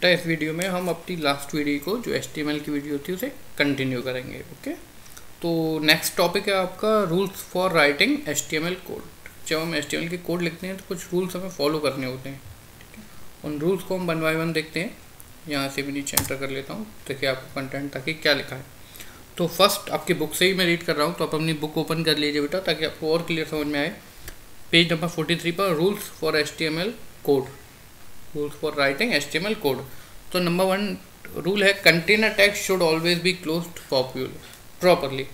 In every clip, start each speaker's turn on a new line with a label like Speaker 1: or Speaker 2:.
Speaker 1: बेटा इस वीडियो में हम अपनी लास्ट वीडियो को जो HTML की वीडियो थी उसे कंटिन्यू करेंगे। ओके, तो नेक्स्ट टॉपिक है आपका rules for writing HTML code. जब हम HTML के कोड लिखते हैं तो कुछ रूल्स हमें फॉलो करने होते हैं। ठीक है, उन रूल्स को हम 1 बाय 1 देखते हैं। यहाँ से भी नीचे एंटर कर लेता हूँ, देखिए आपको कंटेंट ताकि क्या लिखा है। तो फर्स्ट आपकी बुक से ही मैं रीड कर रहा हूँ, तो आप अपनी बुक ओपन कर लीजिए बेटा ताकि आपको और क्लियर समझ में आए। पेज नंबर 43 पर rules for HTML code, rules for writing HTML code. तो नंबर 1 रूल है container tag should always be closed properly.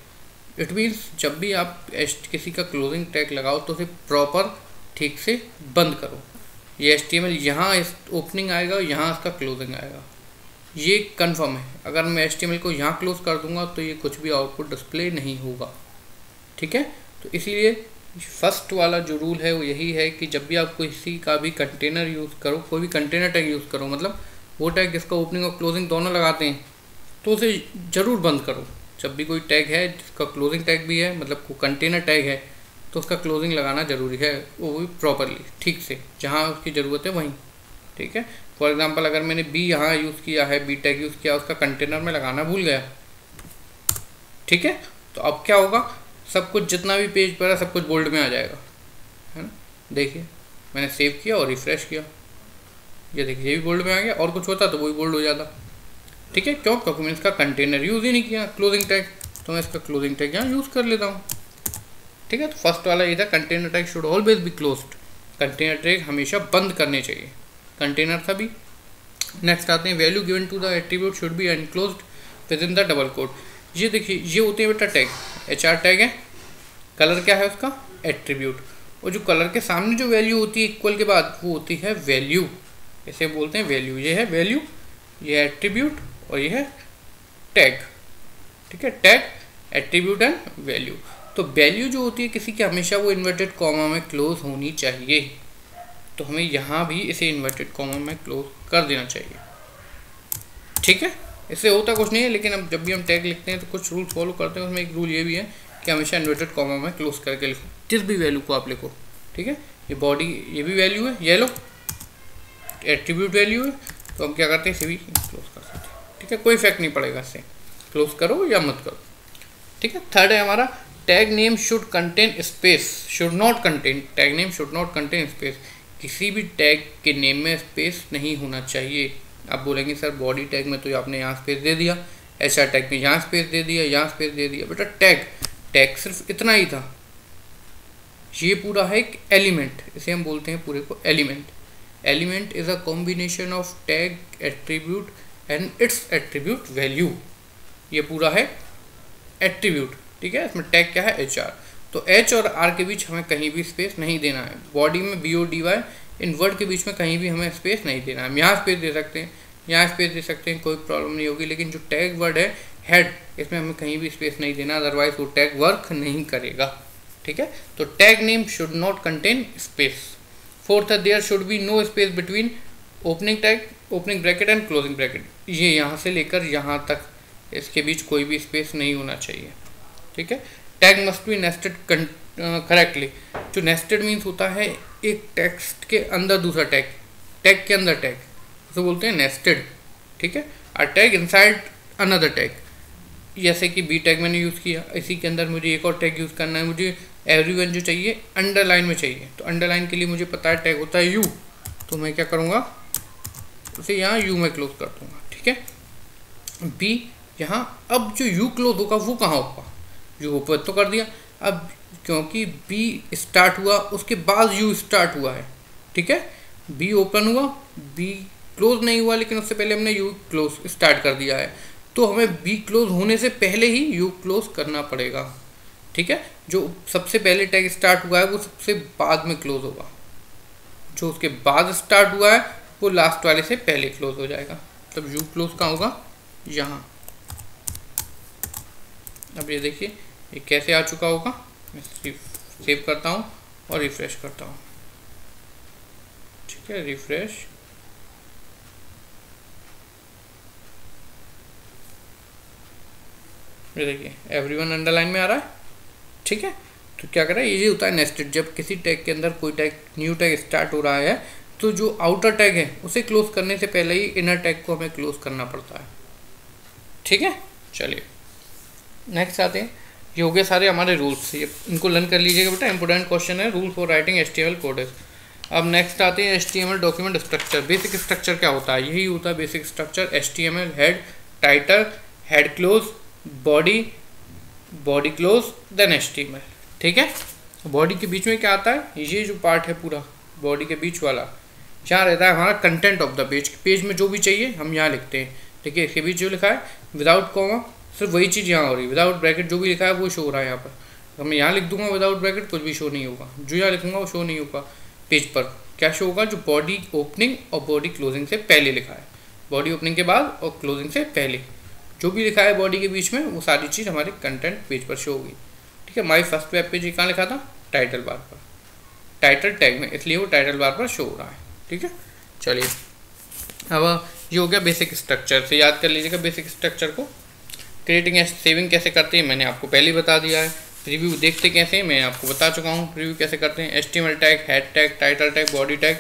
Speaker 1: It means जब भी आप किसी का क्लोजिंग टैग लगाओ तो उसे प्रॉपर ठीक से बंद करो। ये HTML यहाँ इस ओपनिंग आएगा, यहाँ इसका क्लोजिंग आएगा, ये कंफर्म है। अगर मैं HTML को यहाँ क्लोज कर दूंगा तो ये कुछ भी आउटपुट डिस्प्ले नहीं होगा। ठीक है, तो इसलिए फर्स्ट वाला जो रूल है वो यही है कि जब भी आप किसी का भी कंटेनर यूज़ करो, कोई भी कंटेनर टैग यूज़ करो, मतलब वो टैग जिसका ओपनिंग और क्लोजिंग दोनों लगाते हैं, तो उसे ज़रूर बंद करो। जब भी कोई टैग है जिसका क्लोजिंग टैग भी है, मतलब कोई कंटेनर टैग है, तो उसका क्लोजिंग लगाना ज़रूरी है, वो भी प्रॉपरली ठीक से जहाँ उसकी ज़रूरत है वहीं। ठीक है, फॉर एग्जाम्पल अगर मैंने बी यहाँ यूज़ किया है, बी टैग यूज़ किया, उसका कंटेनर में लगाना भूल गया। ठीक है, तो अब क्या होगा, सब कुछ जितना भी पेज पर है सब कुछ बोल्ड में आ जाएगा, है ना। देखिए मैंने सेव किया और रिफ्रेश किया, ये देखिए ये भी बोल्ड में आ गया, और कुछ होता तो वो भी बोल्ड हो जाता। ठीक है, क्यों? क्योंकि मैंने इसका कंटेनर यूज़ ही नहीं किया क्लोजिंग टैग, तो मैं इसका क्लोजिंग टैग यहाँ यूज़ कर लेता हूँ। ठीक है, तो फर्स्ट वाला ये था container tag should always be closed. Container tag हमेशा बंद करने चाहिए, कंटेनर था भी। नेक्स्ट आते हैं value given to the attribute should be enclosed within the double quote. ये देखिए ये होते हैं बेटा टैग, HR टैग है, कलर क्या है उसका एट्रीब्यूट, और जो कलर के सामने जो वैल्यू होती है इक्वल के बाद वो होती है वैल्यू, इसे बोलते हैं वैल्यू। ये है वैल्यू, ये एट्रीब्यूट और ये है टैग। ठीक है, टैग, एट्रीब्यूट एंड वैल्यू। तो वैल्यू जो होती है किसी की हमेशा वो इन्वर्टेड कॉमा में क्लोज होनी चाहिए, तो हमें यहाँ भी इसे इन्वर्टेड कॉमा में क्लोज कर देना चाहिए। ठीक है, इससे होता कुछ नहीं है, लेकिन अब जब भी हम टैग लिखते हैं तो कुछ रूल फॉलो करते हैं। उसमें एक रूल ये भी है कि हमेशा इन्वर्टेड कॉमा में क्लोज करके लिखो जिस भी वैल्यू को आप लिखो। ठीक है, ये बॉडी ये भी वैल्यू है, ये लो एट्रीब्यूट वैल्यू है, तो हम क्या करते हैं इसे भी क्लोज कर सकते हैं। ठीक है, कोई इफेक्ट नहीं पड़ेगा इससे, क्लोज करो या मत करो। ठीक है, थर्ड है हमारा tag name should contain space, should not contain, tag name should not contain space. किसी भी टैग के नेम में स्पेस नहीं होना चाहिए। आप बोलेंगे सर बॉडी टैग में तो आपने यहाँ स्पेस दे दिया, HR टैग में यहाँ स्पेस दे दिया, यहाँ स्पेस दे दिया। बेटा टैग सिर्फ इतना ही था, ये पूरा है एक एलिमेंट, इसे हम बोलते हैं पूरे को element. Element is a combination of tag, attribute and it's attribute value. ये पूरा है एट्रीब्यूट। ठीक है, इसमें टैग क्या है HR, तो H और R के बीच हमें कहीं भी स्पेस नहीं देना है। बॉडी में BODY, इन वर्ड के बीच में कहीं भी हमें स्पेस नहीं देना है। हम यहाँ स्पेस दे सकते हैं, यहाँ स्पेस दे सकते हैं, कोई प्रॉब्लम नहीं होगी, लेकिन जो टैग वर्ड है हेड, इसमें हमें कहीं भी स्पेस नहीं देना, अदरवाइज वो टैग वर्क नहीं करेगा। ठीक है, तो tag name should not contain space. Fourth है there should be no space between opening tag, opening bracket and closing bracket. ये यहाँ से लेकर यहाँ तक इसके बीच कोई भी स्पेस नहीं होना चाहिए। ठीक है, tag must be nested correctly. जो नेस्टेड मीन्स होता है एक टेक्स्ट के अंदर दूसरा टैग, टैग के अंदर टैग, उसे बोलते हैं नेस्टेड। ठीक है, a tag inside another tag, जैसे कि बी टैग मैंने यूज़ किया, इसी के अंदर मुझे एक और टैग यूज़ करना है। मुझे एवरीवन जो चाहिए अंडरलाइन में चाहिए, तो अंडरलाइन के लिए मुझे पता है टैग होता है यू, तो मैं क्या करूँगा उसे यहाँ यू में क्लोज कर दूँगा। ठीक है, बी यहाँ, अब जो यू क्लोज होगा वो कहाँ होगा, यू ओपन तो कर दिया, अब क्योंकि बी स्टार्ट हुआ उसके बाद यू स्टार्ट हुआ है। ठीक है, बी ओपन हुआ, बी क्लोज नहीं हुआ, लेकिन उससे पहले हमने यू क्लोज स्टार्ट कर दिया है, तो हमें बी क्लोज होने से पहले ही यू क्लोज करना पड़ेगा। ठीक है, जो सबसे पहले टैग स्टार्ट हुआ है वो सबसे बाद में क्लोज होगा, जो उसके बाद स्टार्ट हुआ है वो लास्ट वाले से पहले क्लोज हो जाएगा। तब यू क्लोज कहाँ होगा, यहाँ। अब ये देखिए ये कैसे आ चुका होगा, मैं सेव करता हूँ और रिफ्रेश करता हूँ। ठीक है, रिफ्रेश, ये देखिए एवरीवन अंडरलाइन में आ रहा है। ठीक है, तो क्या कर रहा है, ये होता है नेस्टेड। जब किसी टैग के अंदर कोई टैग न्यू टैग स्टार्ट हो रहा है तो जो आउटर टैग है उसे क्लोज करने से पहले ही इनर टैग को हमें क्लोज करना पड़ता है। ठीक है, चलिए नेक्स्ट आते हैं। ये हो गए सारे हमारे रूल्स, ये इनको लर्न कर लीजिएगा बेटा, इंपॉर्टेंट क्वेश्चन है, rule for writing HTML code. अब नेक्स्ट आते हैं HTML document structure. Basic structure क्या होता है? यही होता है basic structure. HTML head, title, head close, body, body close, then HTML। ठीक है, बॉडी के बीच में क्या आता है? ये जो पार्ट है पूरा बॉडी के बीच वाला, यहाँ रहता है हमारा content of the page. Page में जो भी चाहिए हम यहाँ लिखते हैं। ठीक है, इसके बीच जो लिखा है विदाउट कॉमा, सिर्फ वही चीज़ यहाँ हो रही है। विदाउट ब्रैकेट जो भी लिखा है वो शो हो रहा है यहाँ पर। अगर मैं यहाँ लिख दूंगा विदाउट ब्रैकेट, कुछ भी शो नहीं होगा। जो यहाँ लिखूंगा वो शो नहीं होगा। पेज पर क्या शो होगा? जो बॉडी ओपनिंग और बॉडी क्लोजिंग से पहले लिखा है, बॉडी ओपनिंग के बाद और क्लोजिंग से पहले जो भी लिखा है बॉडी के बीच में, वो सारी चीज़ हमारे कंटेंट पेज पर शो होगी। ठीक है, माई फर्स्ट वेब पेज कहाँ लिखा था? टाइटल बार पर, टाइटल टैग में, इसलिए वो टाइटल बार पर शो हो रहा है। ठीक है, चलिए अब ये हो गया बेसिक स्ट्रक्चर। से याद कर लीजिएगा बेसिक स्ट्रक्चर को। क्रिएटिंग एंड सेविंग कैसे करते हैं मैंने आपको पहले ही बता दिया है। प्रीव्यू देखते कैसे हैं मैं आपको बता चुका हूँ। प्रीव्यू कैसे करते हैं? HTML tag, head tag, title tag, body tag,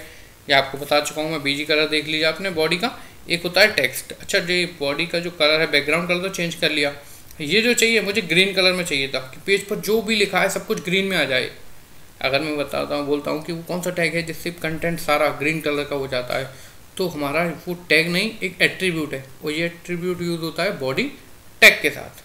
Speaker 1: ये आपको बता चुका हूँ मैं। बीजी कलर देख लीजिए आपने बॉडी का। एक होता है टेक्स्ट। अच्छा, जो बॉडी का जो कलर है, बैकग्राउंड कलर तो चेंज कर लिया। ये जो चाहिए मुझे ग्रीन कलर में चाहिए था कि पेज पर जो भी लिखा है सब कुछ ग्रीन में आ जाए। अगर मैं बताता हूँ, बोलता हूँ कि वो कौन सा टैग है जिससे कंटेंट सारा ग्रीन कलर का हो जाता है, तो हमारा वो टैग नहीं, एक एट्रीब्यूट है। और ये एट्रीब्यूट यूज होता है बॉडी टैग के साथ।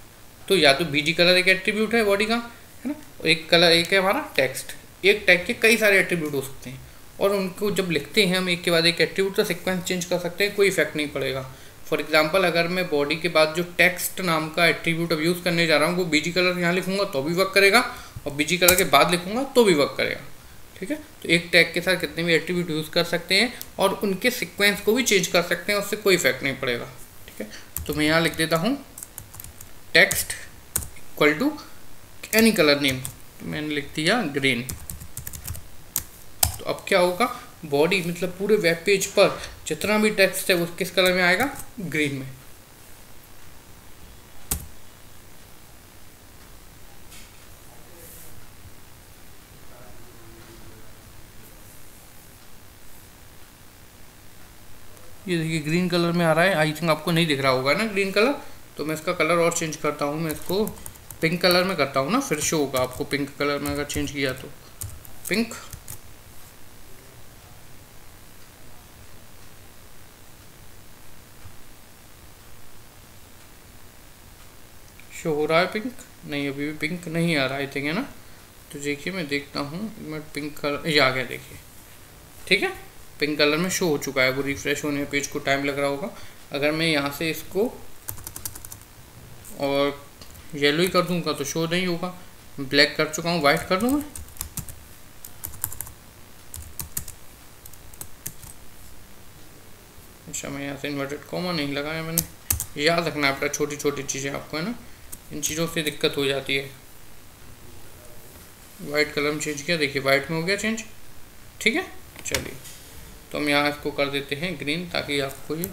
Speaker 1: तो या तो बीजी कलर एक एट्रीब्यूट है बॉडी का, है ना, और एक कलर एक है हमारा टेक्स्ट। एक टैग के कई सारे एट्रीब्यूट हो सकते हैं, और उनको जब लिखते हैं हम एक के बाद एक एट्रीब्यूट, तो सीक्वेंस चेंज कर सकते हैं, कोई इफेक्ट नहीं पड़ेगा। फॉर एग्जांपल, अगर मैं बॉडी के बाद जो टेक्स्ट नाम का एट्रीब्यूट अब यूज़ करने जा रहा हूँ, वो बीजी कलर यहाँ लिखूंगा तो भी वर्क करेगा, और बीजी कलर के बाद लिखूंगा तो भी वर्क करेगा। ठीक है, तो एक टैग के साथ कितने भी एट्रीब्यूट यूज़ कर सकते हैं, और उनके सीक्वेंस को भी चेंज कर सकते हैं, उससे कोई इफेक्ट नहीं पड़ेगा। ठीक है, तो मैं यहाँ लिख देता हूँ text equal to any colour name, तो मैंने लिख दिया ग्रीन। तो अब क्या होगा? बॉडी मतलब पूरे वेब पेज पर जितना भी टेक्स्ट है वो किस कलर में आएगा? ग्रीन में। ये देखिए ग्रीन कलर में आ रहा है। आई थिंक आपको नहीं दिख रहा होगा ना ग्रीन कलर, तो मैं इसका कलर और चेंज करता हूँ। मैं इसको पिंक कलर में करता हूँ ना, फिर शो होगा आपको पिंक कलर में अगर चेंज किया तो। पिंक, शो हो रहा है पिंक? नहीं, अभी भी पिंक नहीं आ रहा है, थिंक, है ना। तो देखिए मैं देखता हूँ, मैं पिंक कलर, ये आ गया देखिए। ठीक है, पिंक कलर में शो हो चुका है। वो रिफ्रेश होने में पेज को टाइम लग रहा होगा। अगर मैं यहाँ से इसको और येलो ही कर दूंगा तो शो नहीं होगा। ब्लैक कर चुका हूँ, वाइट कर दूँ मैं। अच्छा, मैं यहाँ से इन्वर्टेड कॉमा नहीं लगाया मैंने। याद रखना है बेटा, छोटी छोटी चीज़ें आपको, है ना, इन चीज़ों से दिक्कत हो जाती है। वाइट कलर में चेंज किया, देखिए वाइट में हो गया चेंज। ठीक है, चलिए तो हम यहाँ इसको कर देते हैं ग्रीन, ताकि आपको ये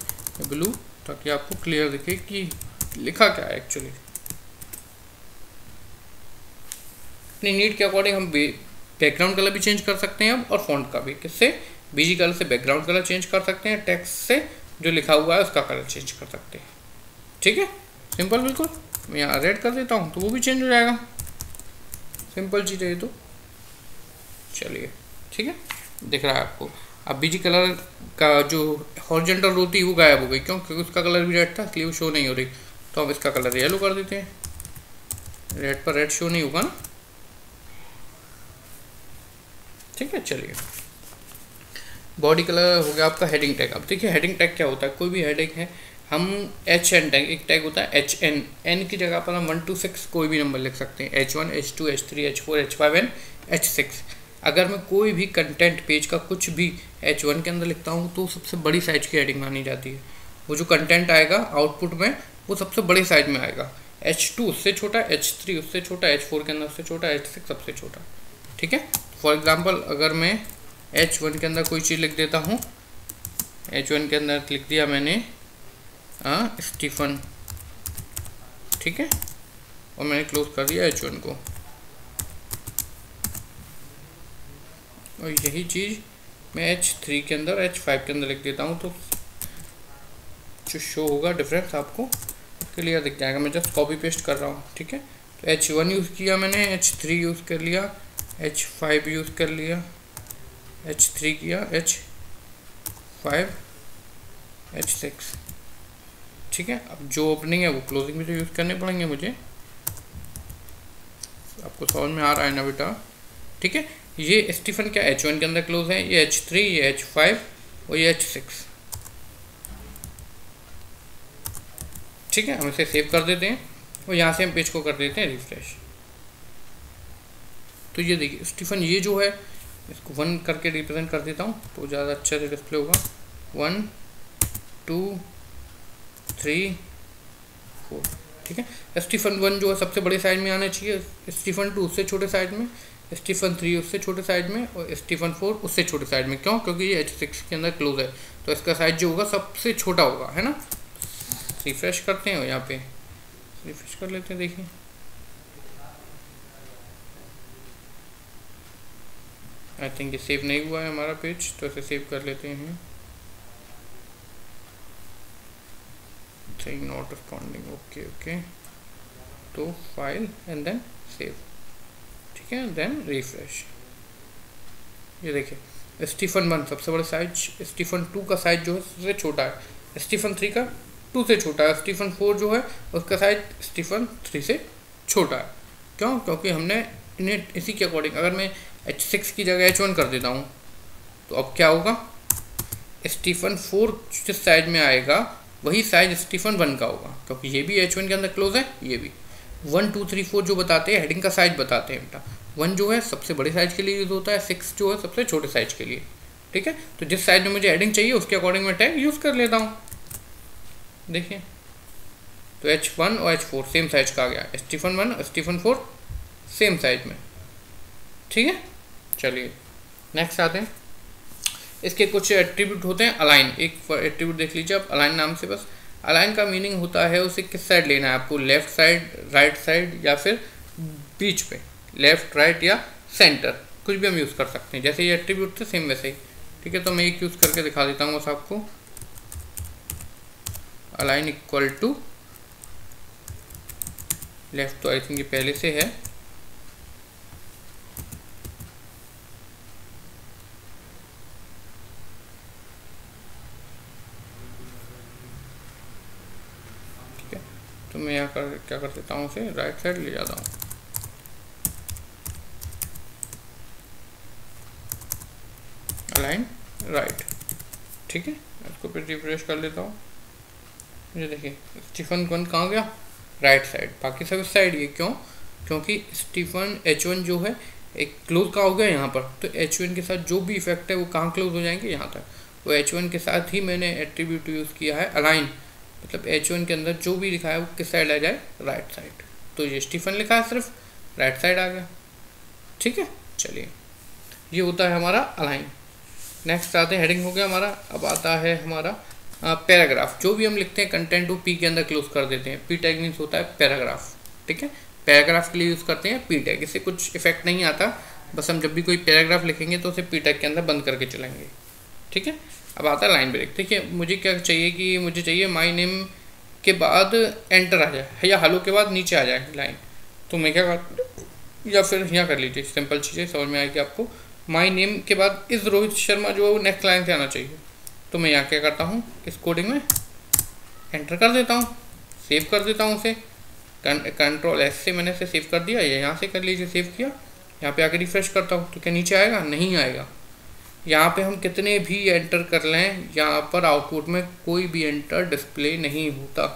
Speaker 1: ब्लू, ताकि आपको क्लियर दिखे कि लिखा क्या है एक्चुअली। अपनी नीड के अकॉर्डिंग हम बैकग्राउंड कलर भी चेंज कर सकते हैं अब, और फॉन्ट का भी। किससे? बीजी कलर से बैकग्राउंड कलर चेंज कर सकते हैं, टेक्स्ट से जो लिखा हुआ है उसका कलर चेंज कर सकते हैं। ठीक है, सिंपल बिल्कुल। मैं यहाँ रेड कर देता हूँ तो वो भी चेंज हो जाएगा। सिंपल चीज़ है ये तो। चलिए, ठीक है, दिख रहा है आपको। अब बीजी कलर का जो हॉरिजॉन्टल रो थी वो गायब हो गई। क्यों? क्योंकि उसका कलर भी रेड था, इसलिए वो शो नहीं हो रही। तो अब इसका कलर येलो कर देते हैं। रेड पर रेड शो नहीं होगा ना। ठीक है, चलिए बॉडी कलर हो गया आपका। हेडिंग टैग, अब देखिए हेडिंग टैग क्या होता है। कोई भी हेडिंग है, हम HN टैग, एक टैग होता है HN, N की जगह पर हम 1 to 6 कोई भी नंबर लिख सकते हैं। H1, H2, H3, H4, H5 and H6। अगर मैं कोई भी कंटेंट पेज का कुछ भी H1 के अंदर लिखता हूँ तो सबसे बड़ी साइज की हेडिंग मानी जाती है। वो जो कंटेंट आएगा आउटपुट में वो सबसे बड़े साइज में आएगा। H2 उससे छोटा, H3 उससे छोटा, H4 के अंदर उससे छोटा, H6 सबसे छोटा। ठीक है, फॉर एग्जांपल अगर मैं H1 के अंदर कोई चीज़ लिख देता हूँ, H1 के अंदर लिख दिया मैंने स्टीफन, ठीक है, और मैंने क्लोज कर दिया H1 को। और यही चीज़ मैं H3 के अंदर H5 के अंदर लिख देता हूँ, तो जो शो होगा डिफरेंस आपको क्लियर दिख जाएगा। मैं जस्ट कॉपी पेस्ट कर रहा हूँ, ठीक है। तो H1 यूज़ किया मैंने, H3 यूज़ कर लिया, H5 यूज़ कर लिया, H3 किया, H5, H6, ठीक है। अब जो ओपनिंग है वो क्लोजिंग में तो यूज़ करने पड़ेंगे मुझे। आपको समझ में आ रहा है ना बेटा, ठीक है। ये स्टीफन क्या H1 के अंदर क्लोज है, ये H3, ये H5 और ये H6, ठीक है। हम इसे सेव कर देते हैं और यहाँ से हम पेज को कर देते हैं रिफ्रेश। तो ये देखिए स्टीफन ये जो है इसको 1 करके रिप्रेजेंट कर देता हूँ तो ज़्यादा अच्छा से डिस्प्ले होगा। 1 2 3 4, ठीक है। स्टीफन 1 जो है सबसे बड़े साइज में आना चाहिए, स्टीफन 2 उससे छोटे साइज में, स्टीफन 3 उससे छोटे साइज में और स्टीफन 4 उससे छोटे साइज में। क्यों? क्योंकि ये H6 के अंदर क्लोज है तो इसका साइज जो होगा सबसे छोटा होगा, है ना। रिफ्रेश करते हैं और यहाँ पे रिफ्रेश कर लेते हैं, देखिए आई थिंक ये सेव नहीं हुआ है हमारा पेज, तो इसे सेव कर लेते हैं। नॉट रिस्पॉन्डिंग, ओके ओके, तो फाइल एंड देन सेव, ठीक है, देन रिफ्रेश। ये देखिए स्टीफन 1 सबसे बड़ा साइज, स्टीफन 2 का साइज जो है सबसे छोटा है, स्टीफन 3 का 2 से छोटा है, स्टीफन 4 जो है उसका साइज स्टीफन 3 से छोटा है। क्यों? क्योंकि हमने इन्हें इसी के अकॉर्डिंग, अगर मैं H6 की जगह H1 कर देता हूँ तो अब क्या होगा, स्टीफन 4 जिस साइज में आएगा वही साइज स्टीफन 1 का होगा, क्योंकि ये भी H1 के अंदर क्लोज है, ये भी 1 2 3 4 जो बताते हैं हेडिंग का साइज बताते हैं बेटा। 1 जो है सबसे बड़े साइज के लिए यूज़ होता है, 6 जो है सबसे छोटे साइज के लिए, ठीक है। तो जिस साइज में मुझे हेडिंग चाहिए उसके अकॉर्डिंग मैं टैग यूज़ कर लेता हूँ। देखिए तो H1 और H4 सेम साइज का आ गया, स्टीफन 1 और स्टीफन 4 सेम साइज में, ठीक है। चलिए नेक्स्ट आते हैं। इसके कुछ एट्रीब्यूट होते हैं। अलाइन, एक एट्रीब्यूट देख लीजिए आप, अलाइन नाम से। बस अलाइन का मीनिंग होता है उसे किस साइड लेना है आपको, लेफ्ट साइड, राइट साइड या फिर बीच पे, लेफ्ट राइट या सेंटर, कुछ भी हम यूज़ कर सकते हैं। जैसे ये एट्रीब्यूट थे सेम वैसे ही, ठीक है। तो मैं एक यूज़ करके दिखा देता हूँ बस आपको। अलाइन इक्वल टू लेफ्ट, तो आई थिंक ये पहले से है, तो मैं यहाँ क्या कर देता हूँ, उसे राइट साइड ले जाता हूँ। अलाइन राइट, ठीक है। इसको फिर रिफ्रेश कर लेता हूँ। ये देखिए स्टीफन 1 कहाँ गया, राइट साइड, बाकी सब इस साइड। ये क्यों? क्योंकि स्टीफन H1 जो है एक क्लोज का हो गया यहाँ पर, तो H1 के साथ जो भी इफेक्ट है वो कहाँ क्लोज हो जाएंगे, यहाँ तक। तो H1 के साथ ही मैंने एट्रीब्यूट यूज़ किया है अलाइन, मतलब H1 के अंदर जो भी लिखा है वो किस साइड आ जाए, राइट साइड। तो ये स्टीफन लिखा है सिर्फ राइट साइड आ गया, ठीक है। चलिए ये होता है हमारा अलाइन। नेक्स्ट आते हैं, हेडिंग हो गया हमारा। अब आता है हमारा पैराग्राफ। जो भी हम लिखते हैं कंटेंट को पी के अंदर क्लोज कर देते हैं। पी टैग मीन्स होता है पैराग्राफ, ठीक है। पैराग्राफ के लिए यूज़ करते हैं पी टैग, इससे कुछ इफेक्ट नहीं आता, बस हम जब भी कोई पैराग्राफ लिखेंगे तो उसे पी टैग के अंदर बंद करके चलेंगे, ठीक है। अब आता है लाइन ब्रेक। देखिए मुझे क्या चाहिए कि मुझे चाहिए माई नेम के बाद एंटर आ जाए या हेलो के बाद नीचे आ जाए लाइन। तो मैं क्या कर, या फिर यहाँ कर लीजिए, सिंपल चीज़ें समझ में आएगी आपको। माई नेम के बाद इस रोहित शर्मा जो है वो नेक्स्ट लाइन से आना चाहिए। तो मैं यहाँ क्या करता हूँ, इस कोडिंग में एंटर कर देता हूँ, सेव कर देता हूँ उसे। कंट्रोल S से मैंने इसे सेव कर दिया, या यहाँ से कर लीजिए, सेव किया। यहाँ पे आके रिफ्रेश करता हूँ तो क्या नीचे आएगा? नहीं आएगा। यहाँ पे हम कितने भी एंटर कर लें, यहाँ पर आउटपुट में कोई भी एंटर डिस्प्ले नहीं होता,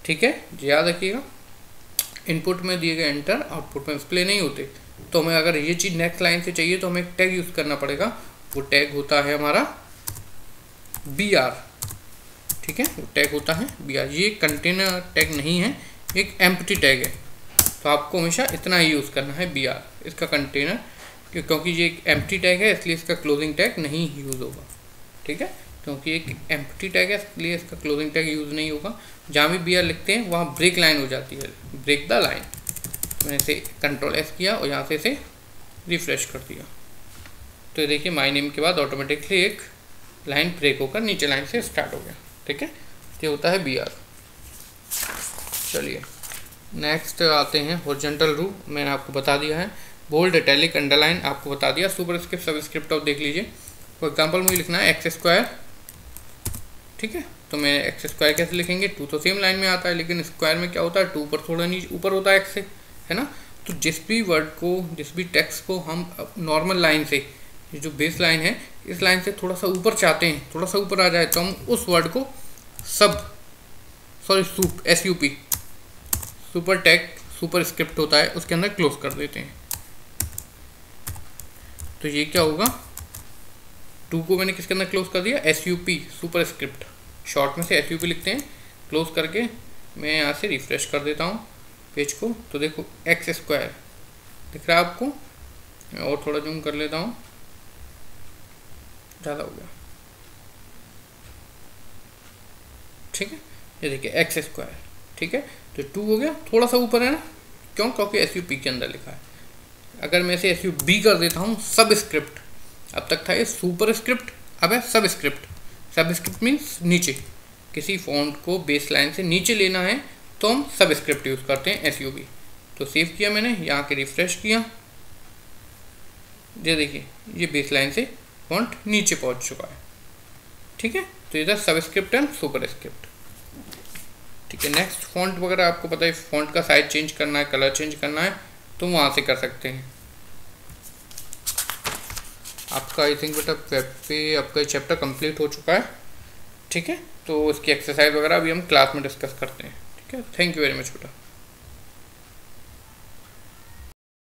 Speaker 1: ठीक है, याद रखिएगा। इनपुट में दिए गए एंटर आउटपुट में डिस्प्ले नहीं होते। तो हमें अगर ये चीज़ नेक्स्ट लाइन से चाहिए तो हमें एक टैग यूज़ करना पड़ेगा। वो टैग होता है हमारा BR, ठीक है, वो टैग होता है BR। ये कंटेनर टैग नहीं है, एक एम्प्टी टैग है। तो आपको हमेशा इतना ही यूज़ करना है BR, इसका कंटेनर, क्योंकि ये एक एम्प्टी टैग है इसलिए इसका क्लोजिंग टैग नहीं यूज़ होगा, ठीक है। क्योंकि एक एम्प्टी टैग है इसलिए इसका क्लोजिंग टैग यूज़ नहीं होगा। जहाँ भी BR लिखते हैं वहाँ ब्रेक लाइन हो जाती है, ब्रेक द लाइन। मैंने इसे कंट्रोल S किया और यहाँ से इसे रिफ्रेश कर दिया, तो ये देखिए माय नेम के बाद ऑटोमेटिकली एक लाइन ब्रेक होकर नीचे लाइन से स्टार्ट हो गया। ठीक है, ये होता है BR। चलिए नेक्स्ट आते हैं हॉरिजॉन्टल रू। मैंने आपको बता दिया है, बोल्ड इटैलिक अंडरलाइन आपको बता दिया, सुपरस्क्रिप्ट सबस्क्रिप्ट आप देख लीजिए। फॉर एग्जांपल मुझे लिखना है एक्स स्क्वायर। ठीक है, तो मैं एक्स स्क्वायर कैसे लिखेंगे, 2 तो सेम लाइन में आता है, लेकिन स्क्वायर में क्या होता है 2 ऊपर थोड़ा नीचे ऊपर होता है एक्स से, है ना। तो जिस भी वर्ड को, जिस भी टेक्स्ट को हम नॉर्मल लाइन से, ये जो बेस लाइन है इस लाइन से थोड़ा सा ऊपर चाहते हैं, थोड़ा सा ऊपर आ जाए, तो हम उस वर्ड को SUP super tag super script होता है उसके अंदर क्लोज कर देते हैं। तो ये क्या होगा, 2 को मैंने किसके अंदर क्लोज कर दिया, SUP सुपर स्क्रिप्ट, शॉर्ट में से SUP लिखते हैं। क्लोज करके मैं यहाँ से रिफ्रेश कर देता हूँ पेज को, तो देखो एक्स स्क्वायर दिख रहा है आपको। मैं और थोड़ा जूम कर लेता हूँ, ज़्यादा हो गया। ठीक है, ये देखिए एक्स स्क्वायर। ठीक है, तो 2 हो गया, थोड़ा सा ऊपर है ना, क्यों, क्योंकि SUP के अंदर लिखा है। अगर मैं इसे SUB कर देता हूँ सब स्क्रिप्ट, अब तक था ये सुपर स्क्रिप्ट, अब है सब स्क्रिप्ट। सब स्क्रिप्ट मीन्स नीचे, किसी फॉन्ट को बेस लाइन से नीचे लेना है तो हम सब स्क्रिप्ट यूज़ करते हैं SUB। तो सेव किया मैंने, यहाँ के रिफ्रेश किया, ये देखिए ये बेस लाइन से फॉन्ट नीचे पहुँच चुका है। ठीक है, तो इधर सब स्क्रिप्ट एंड सुपर स्क्रिप्ट। ठीक है, नेक्स्ट फॉन्ट वगैरह आपको पता है, फॉन्ट का साइज चेंज करना है, कलर चेंज करना है, तो वहाँ से कर सकते हैं। आपका आई थिंक बेटा वेब पे आपका चैप्टर कंप्लीट हो चुका है। ठीक है, तो इसकी एक्सरसाइज वगैरह अभी हम क्लास में डिस्कस करते हैं। ठीक है, थैंक यू वेरी मच बेटा।